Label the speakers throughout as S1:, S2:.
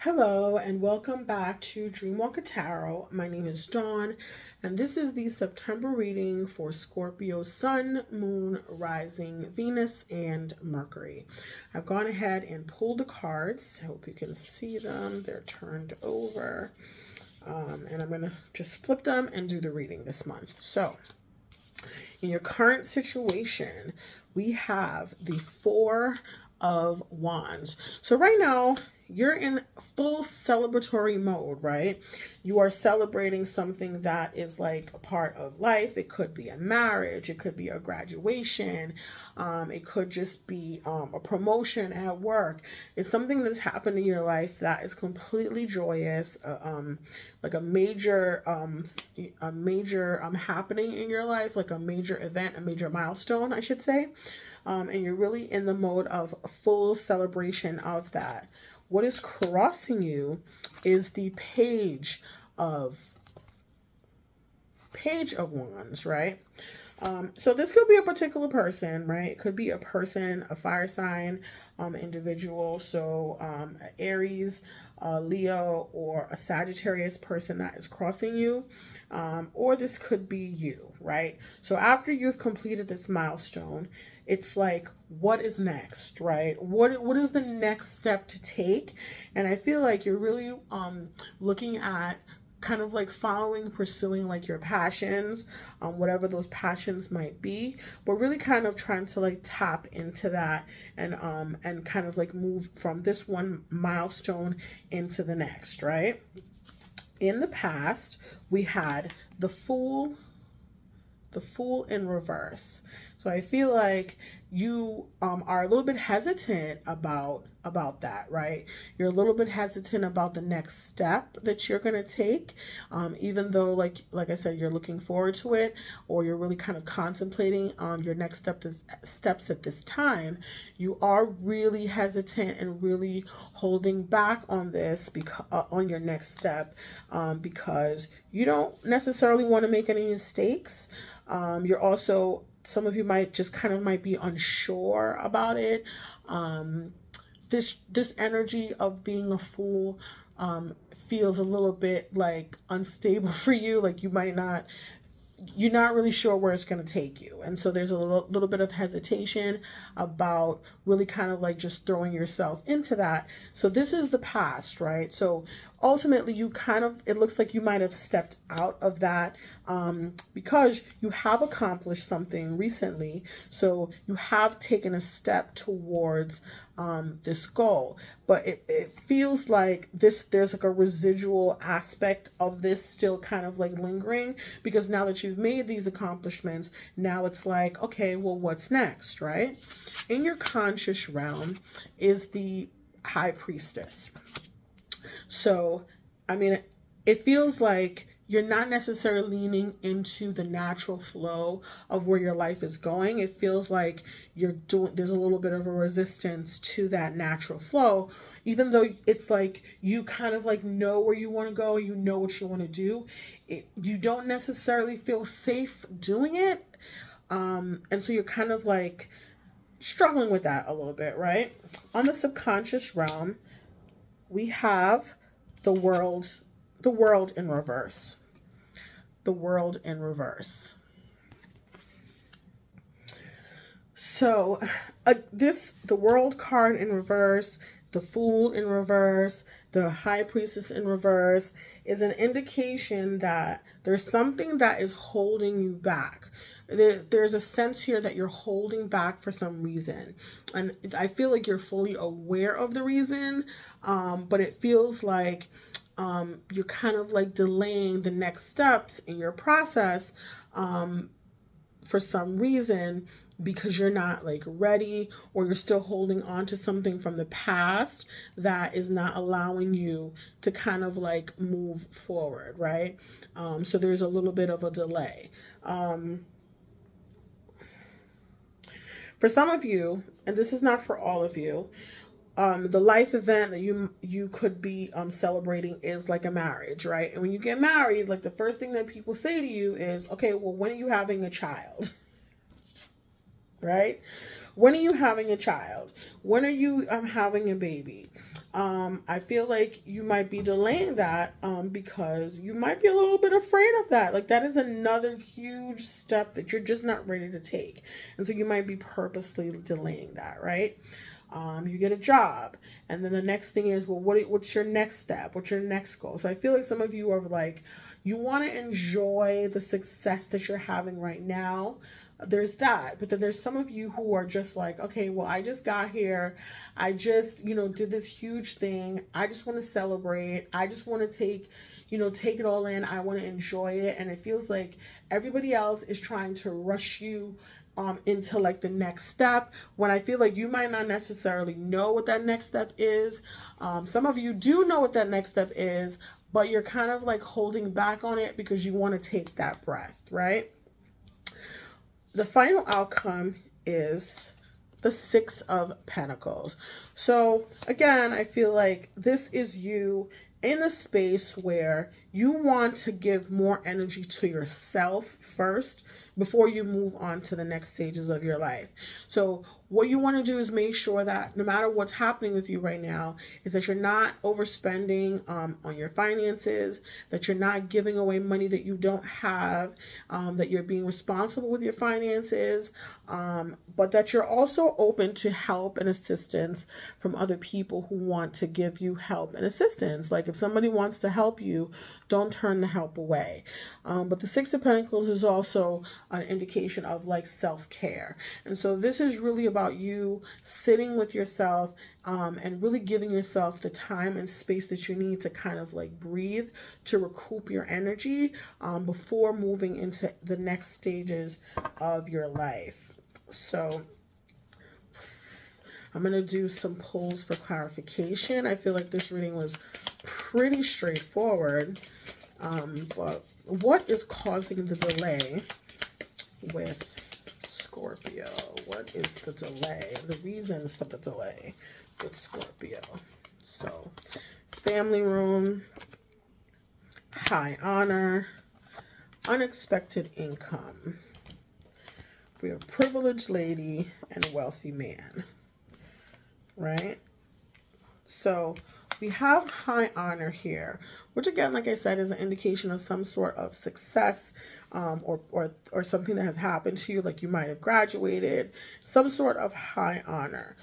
S1: Hello and welcome back to Dreamwalker Tarot. My name is Dawn and this is the September reading for Scorpio Sun, Moon, Rising, Venus, and Mercury. I've gone ahead and pulled the cards. I hope you can see them. They're turned over. And I'm going to just flip them and do the reading this month. So, in your current situation, we have the Four of Wands. So right now, you're in full celebratory mode, right? You are celebrating something that is like a part of life. It could be a marriage. It could be a graduation. It could just be a promotion at work. It's something that's happened in your life that is completely joyous, like a major happening in your life, like a major event, a major milestone, I should say. And you're really in the mode of full celebration of that. What is crossing you is the Page of Wands, right? So this could be a particular person, right? It could be a person, a fire sign, individual. So Aries, Leo, or a Sagittarius person that is crossing you. Or this could be you, right? So after you've completed this milestone, it's like, what is next, right? What is the next step to take? And I feel like you're really looking at kind of like pursuing like your passions, whatever those passions might be, but really kind of trying to like tap into that and kind of like move from this one milestone into the next, right? In the past, we had the Fool in reverse. So I feel like you are a little bit hesitant about that, right? You're a little bit hesitant about the next step that you're going to take, even though like I said, you're looking forward to it, or you're really kind of contemplating your next steps at this time. You are really hesitant and really holding back on this because on your next step, because you don't necessarily want to make any mistakes. You're also, some of you might be unsure about it. This energy of being a fool feels a little bit like unstable for you. Like you're not really sure where it's going to take you. And so there's a little bit of hesitation about really kind of like just throwing yourself into that. So this is the past, right? So ultimately it looks like you might have stepped out of that because you have accomplished something recently. So you have taken a step towards this goal, but it feels like there's like a residual aspect of this still kind of like lingering, because now that you've made these accomplishments, now it's like, okay, well, what's next, right? In your conscious realm is the High Priestess. So, I mean, it feels like you're not necessarily leaning into the natural flow of where your life is going. It feels like there's a little bit of a resistance to that natural flow, even though it's like you kind of like know where you want to go, you know what you want to do. You don't necessarily feel safe doing it. And so you're kind of like struggling with that a little bit, right? On the subconscious realm, we have the world in reverse. The world in reverse. So the world card in reverse, the Fool in reverse, the High Priestess in reverse is an indication that there's something that is holding you back. There's a sense here that you're holding back for some reason. And I feel like you're fully aware of the reason, but it feels like you're kind of like delaying the next steps in your process for some reason, because you're not like ready, or you're still holding on to something from the past that is not allowing you to kind of like move forward, right? So there's a little bit of a delay. For some of you, and this is not for all of you, the life event that you could be celebrating is like a marriage, right? And when you get married, like the first thing that people say to you is, okay, well, when are you having a child? Right? When are you having a child? When are you having a baby? I feel like you might be delaying that because you might be a little bit afraid of that. Like that is another huge step that you're just not ready to take. And so you might be purposely delaying that, right? You get a job, and then the next thing is, well, what's your next step? What's your next goal? So I feel like some of you are like, you want to enjoy the success that you're having right now. There's that, but then there's some of you who are just like, okay, well, I just got here, I just, did this huge thing, I just want to celebrate, I just want to take it all in, I want to enjoy it. And it feels like everybody else is trying to rush you into like the next step, when I feel like you might not necessarily know what that next step is. Some of you do know what that next step is, but you're kind of like holding back on it because you want to take that breath, right? The final outcome is the Six of Pentacles. So again, I feel like this is you in a space where you want to give more energy to yourself first before you move on to the next stages of your life. So what you want to do is make sure that no matter what's happening with you right now, is that you're not overspending on your finances, that you're not giving away money that you don't have, that you're being responsible with your finances, but that you're also open to help and assistance from other people who want to give you help and assistance. Like if somebody wants to help you, don't turn the help away. But the Six of Pentacles is also an indication of like self-care. And so this is really about you sitting with yourself and really giving yourself the time and space that you need to kind of like breathe, to recoup your energy before moving into the next stages of your life. So I'm going to do some polls for clarification. I feel like this reading was pretty straightforward. But what is causing the delay with Scorpio? What is the delay? The reason for the delay with Scorpio. So, family room, high honor, unexpected income. We have privileged lady and a wealthy man, right? So we have high honor here, which again, like I said, is an indication of some sort of success or something that has happened to you, like you might have graduated, some sort of high honor.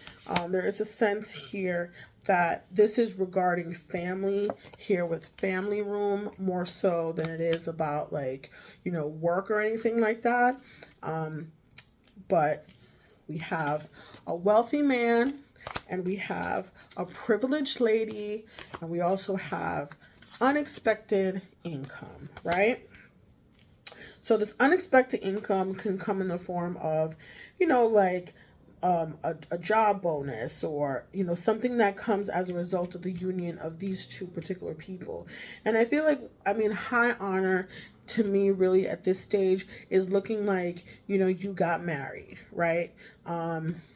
S1: There is a sense here that this is regarding family here with family room more so than it is about like, work or anything like that. But we have a wealthy man, and we have a privileged lady, and we also have unexpected income, right? So this unexpected income can come in the form of, like a job bonus, or, something that comes as a result of the union of these two particular people. And I feel like, high honor to me really at this stage is looking like, you got married, right?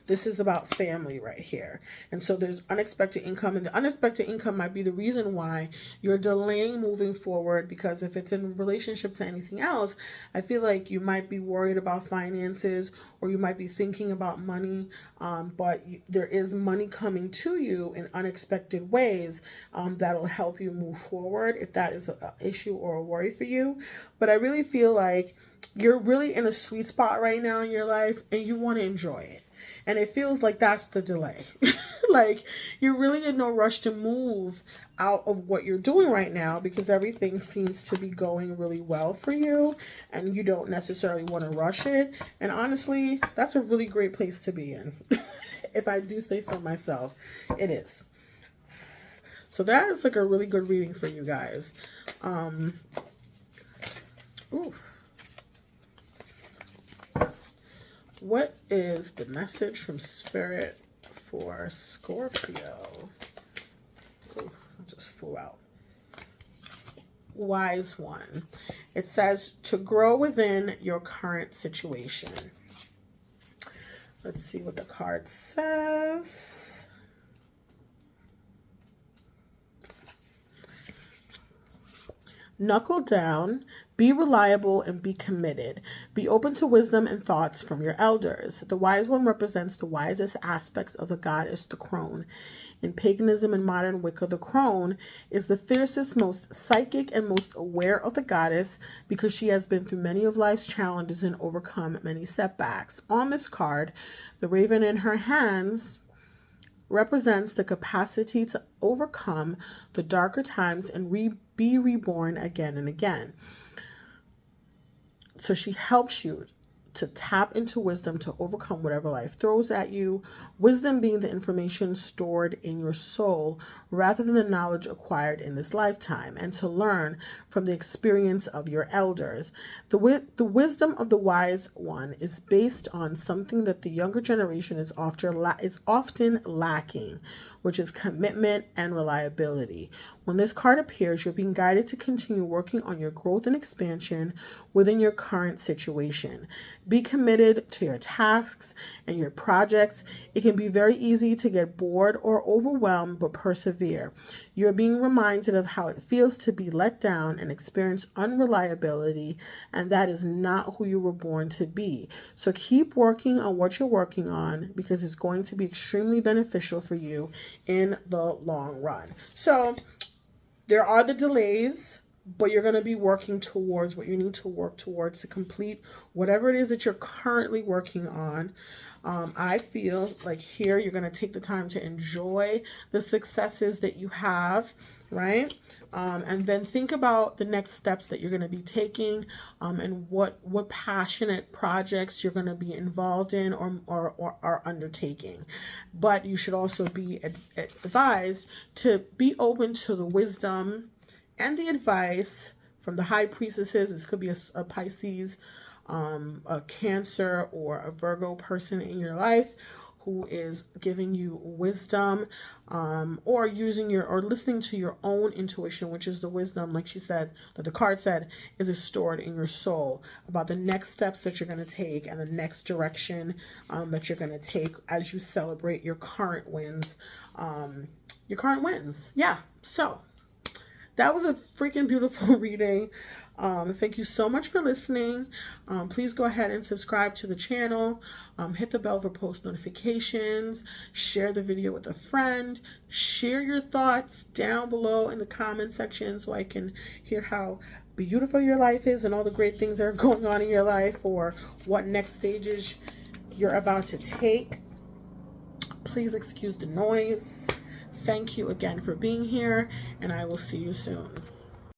S1: This is about family right here. And so there's unexpected income, and the unexpected income might be the reason why you're delaying moving forward, because if it's in relationship to anything else, I feel like you might be worried about finances, or you might be thinking about money, but there is money coming to you in unexpected ways that'll help you move forward if that is an issue or a worry for you. But I really feel like you're really in a sweet spot right now in your life, and you want to enjoy it. And it feels like that's the delay. Like you're really in no rush to move out of what you're doing right now, because everything seems to be going really well for you, and you don't necessarily want to rush it. And honestly, that's a really great place to be in. If I do say so myself, it is. So that is like a really good reading for you guys. Ooh. What is the message from Spirit for Scorpio? Ooh, I just flew out. Wise one. It says to grow within your current situation. Let's see what the card says. Knuckle down, be reliable, and be committed. Be open to wisdom and thoughts from your elders. The wise one represents the wisest aspects of the goddess, the crone. In paganism and modern Wicca, the crone is the fiercest, most psychic, and most aware of the goddess because she has been through many of life's challenges and overcome many setbacks. On this card, the raven in her hands represents the capacity to overcome the darker times and be reborn again and again. So she helps you to tap into wisdom to overcome whatever life throws at you. Wisdom being the information stored in your soul rather than the knowledge acquired in this lifetime, and to learn from the experience of your elders. The wisdom of the wise one is based on something that the younger generation is often lacking, which is commitment and reliability. When this card appears, you're being guided to continue working on your growth and expansion within your current situation. Be committed to your tasks and your projects. It can be very easy to get bored or overwhelmed, but persevere. You're being reminded of how it feels to be let down and experience unreliability, and that is not who you were born to be. So keep working on what you're working on because it's going to be extremely beneficial for you in the long run. So there are the delays, but you're going to be working towards what you need to work towards to complete whatever it is that you're currently working on. I feel like here you're going to take the time to enjoy the successes that you have, right? And then think about the next steps that you're going to be taking, and what passionate projects you're going to be involved in or are undertaking. But you should also be advised to be open to the wisdom and the advice from the high priestesses. This could be a Pisces, a Cancer, or a Virgo person in your life who is giving you wisdom, or listening to your own intuition, which is the wisdom, like she said, that the card said, is stored in your soul about the next steps that you're going to take and the next direction that you're going to take as you celebrate your current wins. Yeah. So that was a freaking beautiful reading. Thank you so much for listening. Please go ahead and subscribe to the channel. Hit the bell for post notifications. Share the video with a friend. Share your thoughts down below in the comment section so I can hear how beautiful your life is and all the great things that are going on in your life, or what next stages you're about to take. Please excuse the noise. Thank you again for being here, and I will see you soon.